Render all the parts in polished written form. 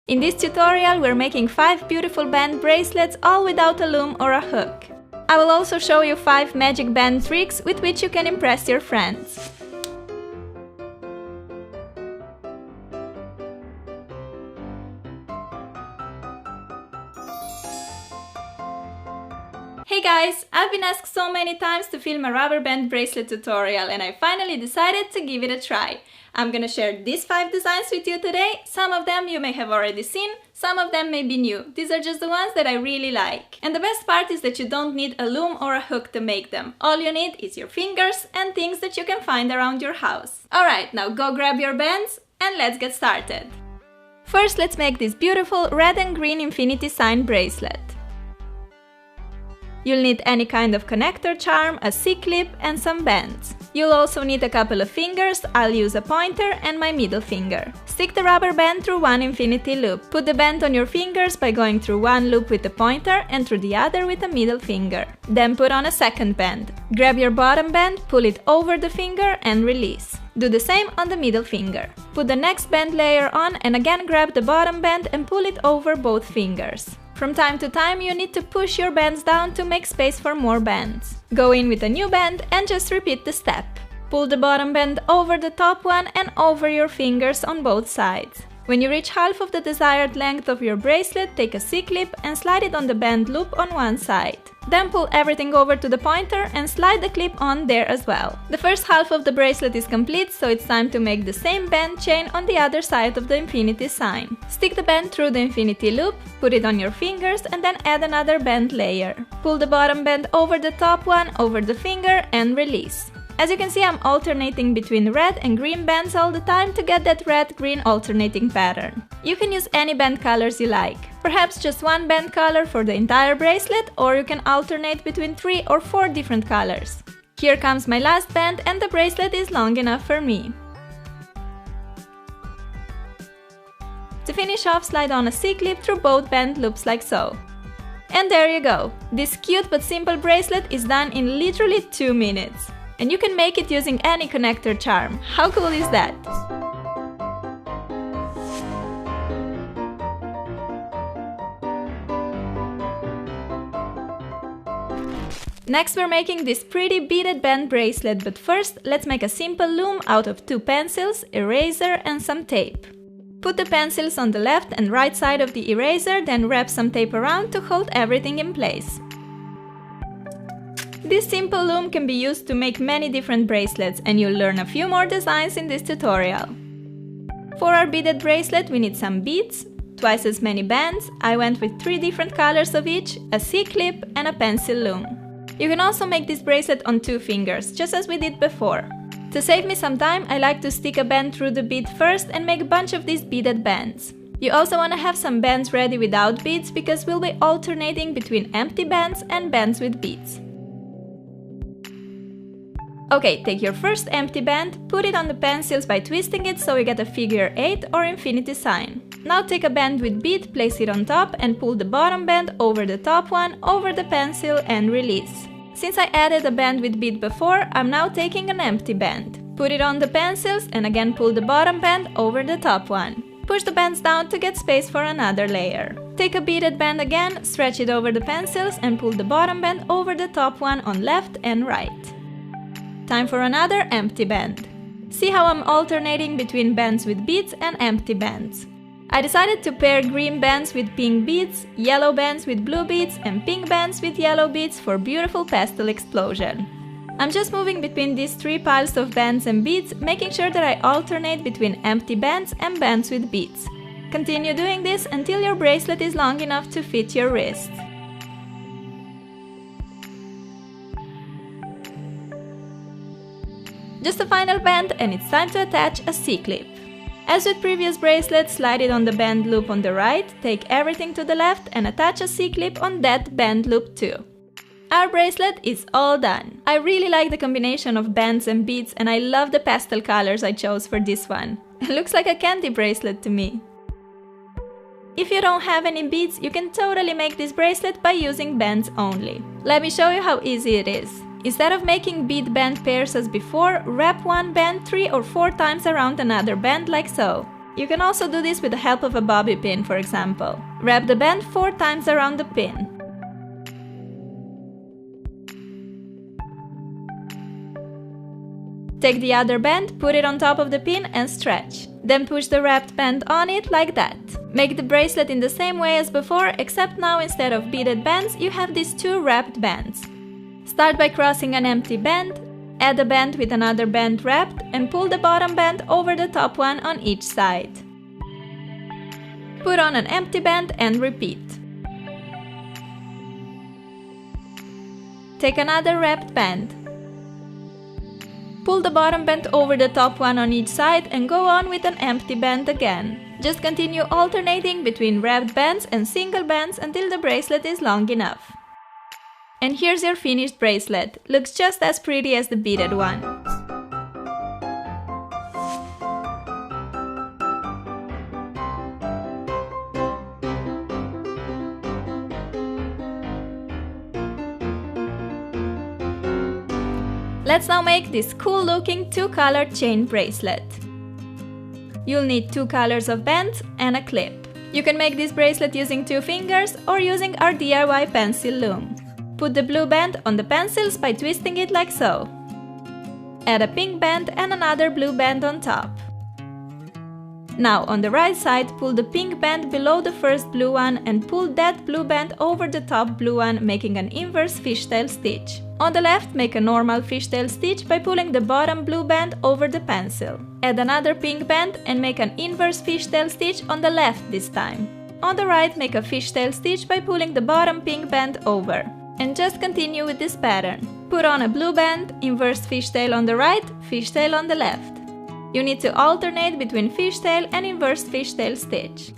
In this tutorial, we're making 5 beautiful band bracelets, all without a loom or a hook. I will also show you 5 magic band tricks with which you can impress your friends. Hey guys, I've been asked so many times to film a rubber band bracelet tutorial and I finally decided to give it a try. I'm gonna share these 5 designs with you today. Some of them you may have already seen, some of them may be new. These are just the ones that I really like. And the best part is that you don't need a loom or a hook to make them. All you need is your fingers and things that you can find around your house. Alright, now go grab your bands and let's get started. First, let's make this beautiful red and green infinity sign bracelet. You'll need any kind of connector charm, a C-clip and some bands. You'll also need a couple of fingers. I'll use a pointer and my middle finger. Stick the rubber band through one infinity loop. Put the band on your fingers by going through one loop with the pointer and through the other with the middle finger. Then put on a second band. Grab your bottom band, pull it over the finger and release. Do the same on the middle finger. Put the next band layer on and again grab the bottom band and pull it over both fingers. From time to time you need to push your bands down to make space for more bands. Go in with a new band and just repeat the step. Pull the bottom band over the top one and over your fingers on both sides. When you reach half of the desired length of your bracelet, take a C-clip and slide it on the band loop on one side. Then pull everything over to the pointer and slide the clip on there as well. The first half of the bracelet is complete, so it's time to make the same band chain on the other side of the infinity sign. Stick the band through the infinity loop, put it on your fingers and then add another band layer. Pull the bottom band over the top one, over the finger and release. As you can see, I'm alternating between red and green bands all the time to get that red-green alternating pattern. You can use any band colors you like. Perhaps just one band color for the entire bracelet, or you can alternate between 3 or 4 different colors. Here comes my last band and the bracelet is long enough for me. To finish off, slide on a C-clip through both band loops like so. And there you go! This cute but simple bracelet is done in literally 2 minutes. And you can make it using any connector charm. How cool is that? Next we're making this pretty beaded band bracelet, but first let's make a simple loom out of 2 pencils, eraser and some tape. Put the pencils on the left and right side of the eraser, then wrap some tape around to hold everything in place. This simple loom can be used to make many different bracelets, and you'll learn a few more designs in this tutorial. For our beaded bracelet we need some beads, twice as many bands. I went with 3 different colors of each, a C-clip and a pencil loom. You can also make this bracelet on 2 fingers, just as we did before. To save me some time, I like to stick a band through the bead first and make a bunch of these beaded bands. You also want to have some bands ready without beads, because we'll be alternating between empty bands and bands with beads. Okay, take your first empty band, put it on the pencils by twisting it so you get a figure 8 or infinity sign. Now take a band with bead, place it on top and pull the bottom band over the top one, over the pencil and release. Since I added a band with bead before, I'm now taking an empty band. Put it on the pencils and again pull the bottom band over the top one. Push the bands down to get space for another layer. Take a beaded band again, stretch it over the pencils and pull the bottom band over the top one on left and right. Time for another empty band. See how I'm alternating between bands with beads and empty bands. I decided to pair green bands with pink beads, yellow bands with blue beads and pink bands with yellow beads for beautiful pastel explosion. I'm just moving between these 3 piles of bands and beads, making sure that I alternate between empty bands and bands with beads. Continue doing this until your bracelet is long enough to fit your wrist. Just a final band and it's time to attach a C-clip. As with previous bracelets, slide it on the band loop on the right, take everything to the left and attach a C-clip on that band loop too. Our bracelet is all done. I really like the combination of bands and beads and I love the pastel colors I chose for this one. It looks like a candy bracelet to me. If you don't have any beads, you can totally make this bracelet by using bands only. Let me show you how easy it is. Instead of making bead band pairs as before, wrap one band 3 or 4 times around another band like so. You can also do this with the help of a bobby pin, for example. Wrap the band 4 times around the pin. Take the other band, put it on top of the pin and stretch. Then push the wrapped band on it like that. Make the bracelet in the same way as before, except now instead of beaded bands, you have these 2 wrapped bands. Start by crossing an empty band, add a band with another band wrapped, and pull the bottom band over the top one on each side. Put on an empty band and repeat. Take another wrapped band. Pull the bottom band over the top one on each side and go on with an empty band again. Just continue alternating between wrapped bands and single bands until the bracelet is long enough. And here's your finished bracelet. Looks just as pretty as the beaded one. Let's now make this cool looking 2-colored chain bracelet. You'll need 2 colors of bands and a clip. You can make this bracelet using 2 fingers or using our DIY pencil loom. Put the blue band on the pencils by twisting it like so. Add a pink band and another blue band on top. Now on the right side, pull the pink band below the first blue one and pull that blue band over the top blue one, making an inverse fishtail stitch. On the left, make a normal fishtail stitch by pulling the bottom blue band over the pencil. Add another pink band and make an inverse fishtail stitch on the left this time. On the right, make a fishtail stitch by pulling the bottom pink band over. And just continue with this pattern. Put on a blue band, inverse fishtail on the right, fishtail on the left. You need to alternate between fishtail and inverse fishtail stitch.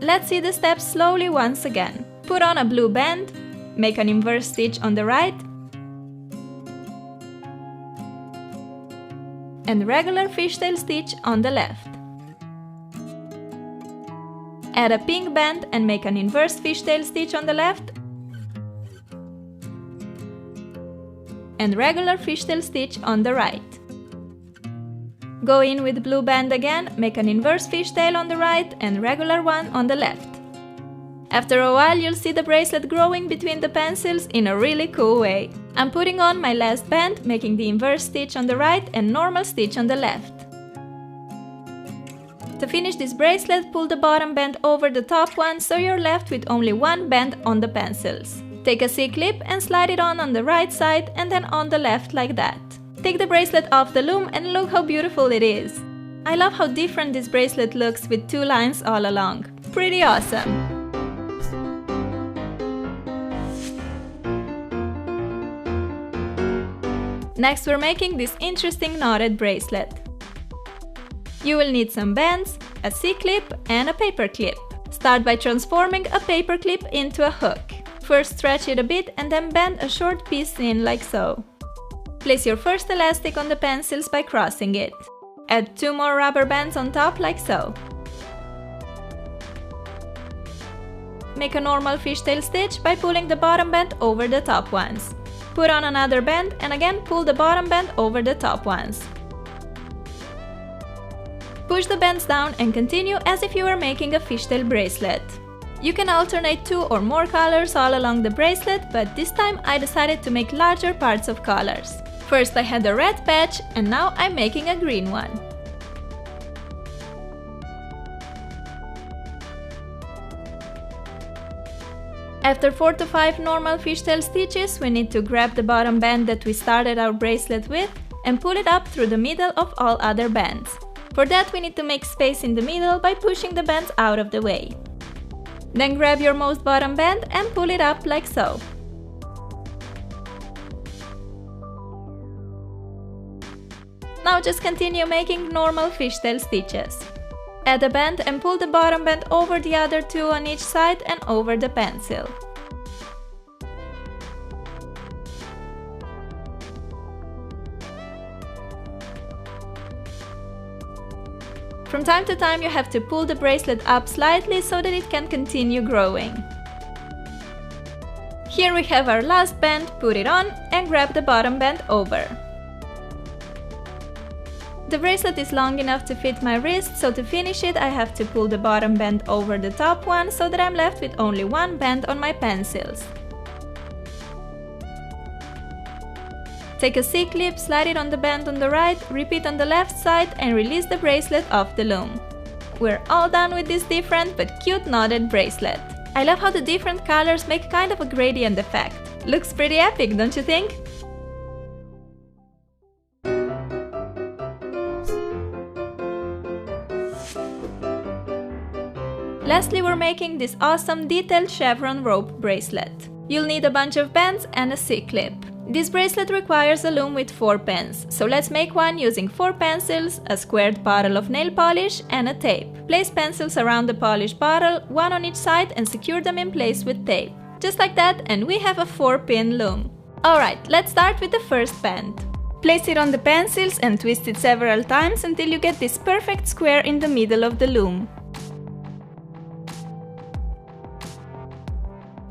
Let's see the steps slowly once again. Put on a blue band, make an inverse stitch on the right, and regular fishtail stitch on the left. Add a pink band and make an inverse fishtail stitch on the left and regular fishtail stitch on the right. Go in with blue band again, make an inverse fishtail on the right and regular one on the left. After a while, you'll see the bracelet growing between the pencils in a really cool way. I'm putting on my last band, making the inverse stitch on the right and normal stitch on the left. To finish this bracelet, pull the bottom band over the top one so you're left with only 1 band on the pencils. Take a C-clip and slide it on the right side and then on the left like that. Take the bracelet off the loom and look how beautiful it is. I love how different this bracelet looks with 2 lines all along. Pretty awesome! Next, we're making this interesting knotted bracelet. You will need some bands, a C-clip and a paper clip. Start by transforming a paper clip into a hook. First stretch it a bit and then bend a short piece in like so. Place your first elastic on the pencils by crossing it. Add 2 more rubber bands on top like so. Make a normal fishtail stitch by pulling the bottom band over the top ones. Put on another band and again pull the bottom band over the top ones. Push the bands down and continue as if you were making a fishtail bracelet. You can alternate 2 or more colors all along the bracelet, but this time I decided to make larger parts of colors. First I had a red patch and now I'm making a green one. After 4 to 5 normal fishtail stitches, we need to grab the bottom band that we started our bracelet with and pull it up through the middle of all other bands. For that, we need to make space in the middle by pushing the bands out of the way. Then grab your most bottom band and pull it up like so. Now just continue making normal fishtail stitches. Add a band and pull the bottom band over the other 2 on each side and over the pencil. From time to time you have to pull the bracelet up slightly so that it can continue growing. Here we have our last band, put it on and grab the bottom band over. The bracelet is long enough to fit my wrist, so to finish it I have to pull the bottom band over the top one so that I'm left with only one band on my pencils. Take a C-clip, slide it on the band on the right, repeat on the left side and release the bracelet off the loom. We're all done with this different but cute knotted bracelet. I love how the different colors make kind of a gradient effect. Looks pretty epic, don't you think? Lastly, we're making this awesome detailed chevron rope bracelet. You'll need a bunch of bands and a C-clip. This bracelet requires a loom with 4 pens, so let's make one using 4 pencils, a squared bottle of nail polish and a tape. Place pencils around the polished bottle, one on each side, and secure them in place with tape. Just like that, and we have a 4-pin loom. Alright, let's start with the first band. Place it on the pencils and twist it several times until you get this perfect square in the middle of the loom.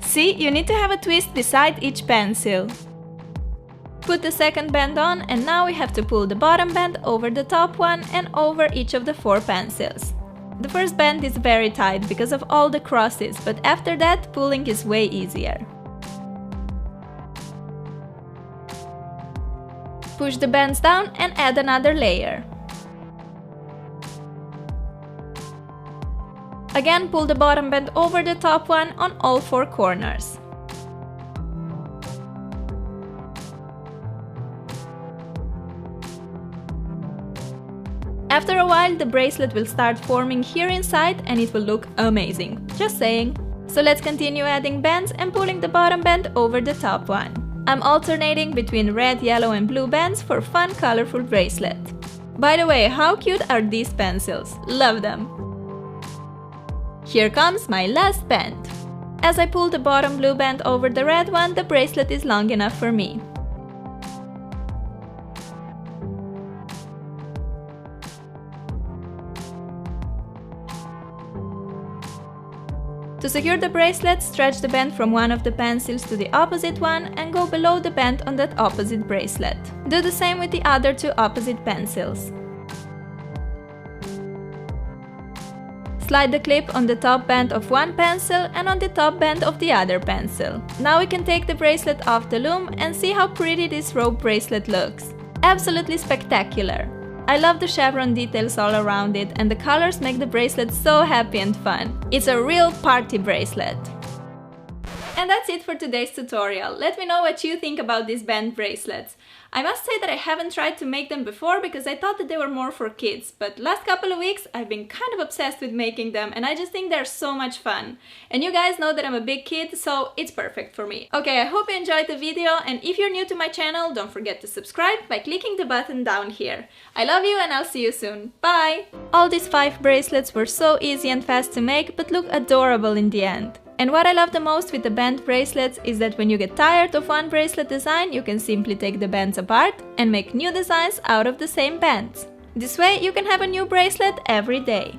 See, you need to have a twist beside each pencil. Put the second band on and now we have to pull the bottom band over the top one and over each of the 4 pencils. The first band is very tight because of all the crosses, but after that pulling is way easier. Push the bands down and add another layer. Again, pull the bottom band over the top one on all 4 corners. After a while, the bracelet will start forming here inside and it will look amazing. Just saying. So let's continue adding bands and pulling the bottom band over the top one. I'm alternating between red, yellow and blue bands for fun, colorful bracelet. By the way, how cute are these pencils? Love them! Here comes my last band. As I pull the bottom blue band over the red one, the bracelet is long enough for me. To secure the bracelet, stretch the band from one of the pencils to the opposite one and go below the band on that opposite bracelet. Do the same with the other 2 opposite pencils. Slide the clip on the top band of one pencil and on the top band of the other pencil. Now we can take the bracelet off the loom and see how pretty this rope bracelet looks. Absolutely spectacular! I love the chevron details all around it and the colors make the bracelet so happy and fun. It's a real party bracelet! And that's it for today's tutorial. Let me know what you think about these band bracelets. I must say that I haven't tried to make them before because I thought that they were more for kids, but last couple of weeks I've been kind of obsessed with making them and I just think they're so much fun. And you guys know that I'm a big kid, so it's perfect for me. Okay, I hope you enjoyed the video and if you're new to my channel, don't forget to subscribe by clicking the button down here. I love you and I'll see you soon. Bye! All these 5 bracelets were so easy and fast to make, but look adorable in the end. And what I love the most with the band bracelets is that when you get tired of one bracelet design, you can simply take the bands apart and make new designs out of the same bands. This way you can have a new bracelet every day.